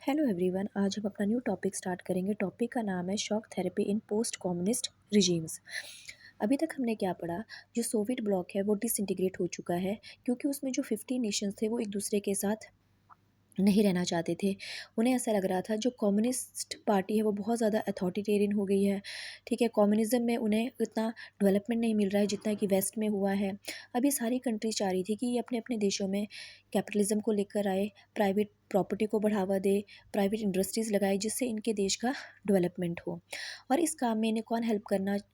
Hello everyone, आज हम अपना न्यू टॉपिक स्टार्ट करेंगे। टॉपिक का नाम है शॉक थेरेपी इन पोस्ट कम्युनिस्ट रिजीम्स। अभी तक हमने क्या पढ़ा? जो सोवियत ब्लॉक है वो डिसइंटीग्रेट हो चुका है क्योंकि उसमें जो 50 नेशंस थे वो एक दूसरे के साथ नहीं रहना चाहते थे। उन्हें ऐसा लग रहा था जो कम्युनिस्ट पार्टी है वो बहुत ज़्यादा अथॉरिटेरियन हो गई है। ठीक है, कम्युनिज़्म में उन्हें इतना डेवलपमेंट नहीं मिल रहा है जितना कि वेस्ट में हुआ है। अब ये सारी कंट्रीज चाह रही थी कि ये अपने अपने देशों में कैपिटलिज्म को लेकर आए, प्राइवेट प्रॉपर्टी को बढ़ावा दे, प्राइवेट इंडस्ट्रीज़ लगाए जिससे इनके देश का डेवलपमेंट हो। और इस काम में इन्हें कौन हेल्प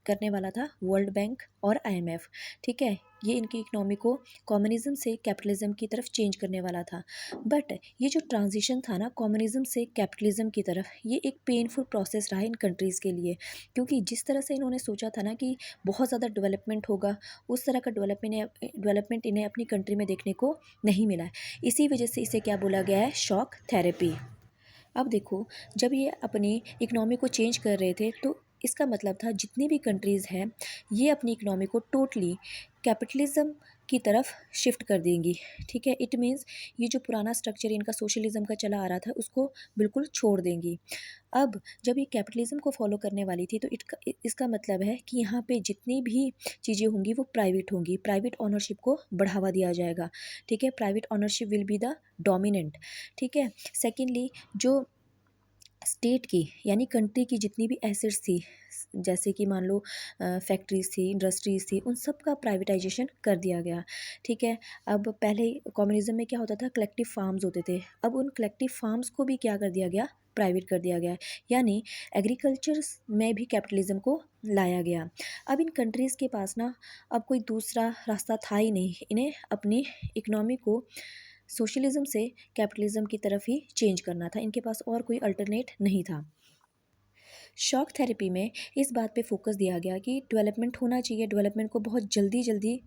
करने वाला था? वर्ल्ड बैंक और IMF। ठीक है, ये इनकी इकनॉमी को कम्युनिज़्म से कैपिटलिज्म की तरफ चेंज करने वाला था। बट ये जो ट्रांजिशन था ना कम्युनिज़्म से कैपिटलिज्म की तरफ, ये एक पेनफुल प्रोसेस रहा इन कंट्रीज़ के लिए, क्योंकि जिस तरह से इन्होंने सोचा था ना कि बहुत ज़्यादा डेवलपमेंट होगा, उस तरह का डेवलपमेंट इन्हें अपनी कंट्री में देखने को नहीं मिला है। इसी वजह से इसे क्या बोला गया है? Shock therapy. अब देखो, जब ये अपनी इकनॉमी को चेंज कर रहे थे तो इसका मतलब था जितनी भी कंट्रीज़ हैं ये अपनी इकनॉमी को टोटली कैपिटलिज्म की तरफ शिफ्ट कर देंगी। ठीक है, इट मीन्स ये जो पुराना स्ट्रक्चर इनका सोशलिज्म का चला आ रहा था उसको बिल्कुल छोड़ देंगी। अब जब ये कैपिटलिज्म को फॉलो करने वाली थी तो इसका मतलब है कि यहाँ पे जितनी भी चीज़ें होंगी वो प्राइवेट होंगी, प्राइवेट ओनरशिप को बढ़ावा दिया जाएगा। ठीक है, private ownership will be the dominant. ठीक है, सेकेंडली जो स्टेट की यानी कंट्री की जितनी भी एसेट्स थी, जैसे कि मान लो फैक्ट्रीज थी, इंडस्ट्रीज थी, उन सब का प्राइवेटाइजेशन कर दिया गया। ठीक है, अब पहले कम्युनिज्म में क्या होता था? कलेक्टिव फार्म्स होते थे। अब उन कलेक्टिव फार्म्स को भी क्या कर दिया गया? प्राइवेट कर दिया गया। यानी एग्रीकल्चर में भी कैपिटलिज्म को लाया गया। अब इन कंट्रीज़ के पास ना अब कोई दूसरा रास्ता था ही नहीं, इन्हें अपनी इकनॉमी को सोशलिज्म से कैपिटलिज्म की तरफ ही चेंज करना था। इनके पास और कोई अल्टरनेट नहीं था। शॉक थेरेपी में इस बात पे फोकस दिया गया कि डेवलपमेंट होना चाहिए, डेवलपमेंट को बहुत जल्दी जल्दी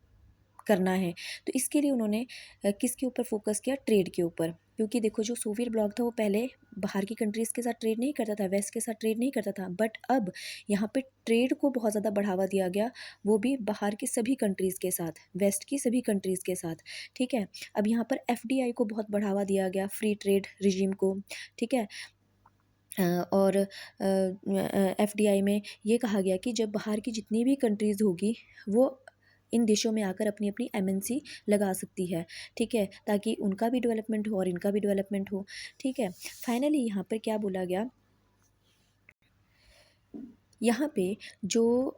करना है। तो इसके लिए उन्होंने किसके ऊपर फोकस किया? ट्रेड के ऊपर। क्योंकि देखो, जो सोवियत ब्लॉक था वो पहले बाहर की कंट्रीज़ के साथ ट्रेड नहीं करता था, वेस्ट के साथ ट्रेड नहीं करता था, बट अब यहाँ पे ट्रेड को बहुत ज़्यादा बढ़ावा दिया गया, वो भी बाहर की सभी कंट्रीज़ के साथ, वेस्ट की सभी कंट्रीज़ के साथ। ठीक है, अब यहाँ पर FDI को बहुत बढ़ावा दिया गया, फ्री ट्रेड रिजीम को। ठीक है, और FDI में ये कहा गया कि जब बाहर की जितनी भी कंट्रीज़ होगी वो इन देशों में आकर अपनी अपनी MNC लगा सकती है। ठीक है, ताकि उनका भी डेवलपमेंट हो और इनका भी डेवलपमेंट हो। ठीक है, फाइनली यहाँ पर क्या बोला गया? यहाँ पे जो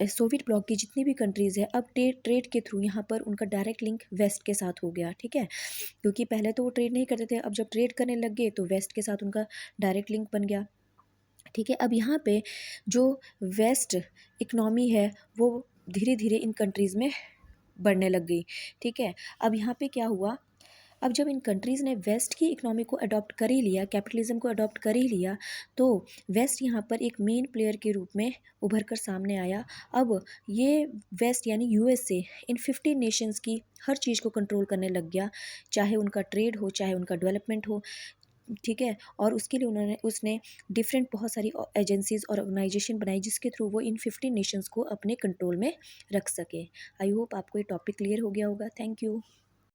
सोवियत ब्लॉक की जितनी भी कंट्रीज़ है अब ट्रेड के थ्रू यहाँ पर उनका डायरेक्ट लिंक वेस्ट के साथ हो गया। ठीक है, क्योंकि पहले तो वो ट्रेड नहीं करते थे, अब जब ट्रेड करने लग गए तो वेस्ट के साथ उनका डायरेक्ट लिंक बन गया। ठीक है, अब यहाँ पे जो वेस्ट इकनॉमी है वो धीरे धीरे इन कंट्रीज़ में बढ़ने लग गई। ठीक है, अब यहाँ पे क्या हुआ? अब जब इन कंट्रीज़ ने वेस्ट की इकनॉमी को अडॉप्ट कर ही लिया, कैपिटलिज्म को अडॉप्ट कर ही लिया, तो वेस्ट यहाँ पर एक मेन प्लेयर के रूप में उभर कर सामने आया। अब ये वेस्ट यानी USA इन 50 नेशंस की हर चीज़ को कंट्रोल करने लग गया, चाहे उनका ट्रेड हो, चाहे उनका डेवलपमेंट हो। ठीक है, और उसके लिए उसने डिफरेंट बहुत सारी एजेंसीज़ और ऑर्गेनाइजेशन बनाई जिसके थ्रू वो इन 50 नेशंस को अपने कंट्रोल में रख सके। आई होप आपको ये टॉपिक क्लियर हो गया होगा। Thank you.